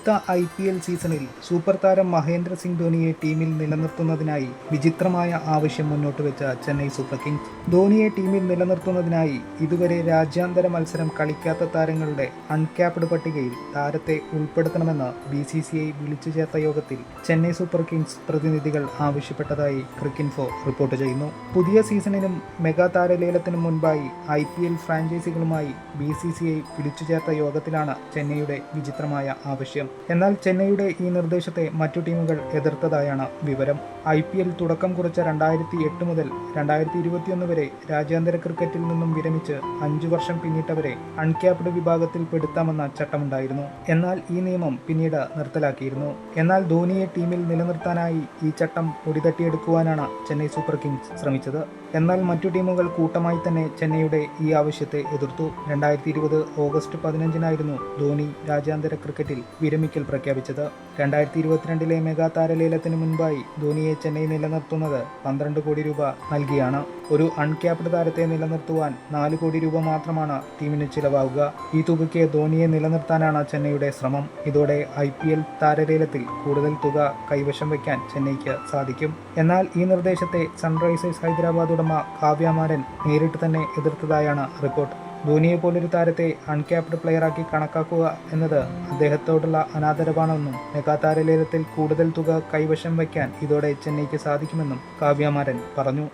അടുത്ത IPL സീസണിൽ super താരം മഹേന്ദ്ര സിംഗ് ധോണിയെ ടീമിൽ നിലനിർത്തുന്നതിനായി വിചിത്രമായ ആവശ്യം മുന്നോട്ട് വെച്ച ചെന്നൈ സൂപ്പർ കിങ്സ്. ധോണിയെ ടീമിൽ നിലനിർത്തുന്നതിനായി ഇതുവരെ രാജ്യാന്തര മത്സരം കളിക്കാത്ത താരങ്ങളുടെ അൺക്യാപ്ഡ് പട്ടികയിൽ താരത്തെ ഉൾപ്പെടുത്തണമെന്ന് BCCI വിളിച്ചു ചേർത്ത യോഗത്തിൽ ചെന്നൈ സൂപ്പർ കിങ്സ് പ്രതിനിധികൾ ആവശ്യപ്പെട്ടതായി ക്രിക്കിൻഫോ റിപ്പോർട്ട് ചെയ്യുന്നു. പുതിയ സീസണിനും മെഗാ താരലേലത്തിനും മുൻപായി IPL ഫ്രാഞ്ചൈസികളുമായി BCCI വിളിച്ചു ചേർത്ത യോഗത്തിലാണ് ചെന്നൈയുടെ വിചിത്രമായ ആവശ്യം. എന്നാൽ ചെന്നൈയുടെ ഈ നിർദ്ദേശത്തെ മറ്റു ടീമുകൾ എതിർത്തതായാണ് വിവരം. IPL തുടക്കം കുറിച്ച 2008 മുതൽ 2021 വരെ രാജ്യാന്തര ക്രിക്കറ്റിൽ നിന്നും വിരമിച്ച് 5 വർഷം പിന്നിട്ടവരെ അൺക്യാപ്ഡ് വിഭാഗത്തിൽ പെടുത്താമെന്ന ചട്ടമുണ്ടായിരുന്നു. എന്നാൽ ഈ നിയമം പിന്നീട് നിർത്തലാക്കിയിരുന്നു. എന്നാൽ ധോണിയെ ടീമിൽ നിലനിർത്താനായി ഈ ചട്ടം ഒടിതട്ടിയെടുക്കുവാനാണ് ചെന്നൈ സൂപ്പർ കിങ്സ് ശ്രമിച്ചത്. എന്നാൽ മറ്റു ടീമുകൾ കൂട്ടമായി തന്നെ ചെന്നൈയുടെ ഈ ആവശ്യത്തെ എതിർത്തു. 2020 ഓഗസ്റ്റ് 15-നായിരുന്നു ധോണി രാജ്യാന്തര ക്രിക്കറ്റിൽ വിരമിക്കൽ പ്രഖ്യാപിച്ചത്. 2022 മെഗാ താരലേലത്തിന് മുൻപായി ധോണിയെ ചെന്നൈ നിലനിർത്തുന്നത് 12 കോടി രൂപ നൽകിയാണ്. ഒരു അൺക്യാപ്ഡ് താരത്തെ നിലനിർത്തുവാൻ 4 കോടി രൂപ മാത്രമാണ് ടീമിന് ചിലവാകുക. ഈ തുകയ്ക്ക് ധോണിയെ നിലനിർത്താനാണ് ചെന്നൈയുടെ ശ്രമം. ഇതോടെ IPL താരലേലത്തിൽ കൂടുതൽ തുക കൈവശം വയ്ക്കാൻ ചെന്നൈക്ക് സാധിക്കും. എന്നാൽ ഈ നിർദ്ദേശത്തെ സൺറൈസേഴ്സ് ഹൈദരാബാദ് ഉടമ കാവ്യ മാരൻ നേരിട്ട് തന്നെ എതിർത്തതായാണ് റിപ്പോർട്ട്. ധോണിയെ പോലൊരു താരത്തെ അൺക്യാപ്ഡ് പ്ലെയറാക്കി കണക്കാക്കുക എന്നത് അദ്ദേഹത്തോടുള്ള അനാദരവാണെന്നും മെഗാ താരലേലത്തിൽ കൂടുതൽ തുക കൈവശം വയ്ക്കാൻ ഇതോടെ ചെന്നൈക്ക് സാധിക്കുമെന്നും കാവ്യ മാരൻ പറഞ്ഞു.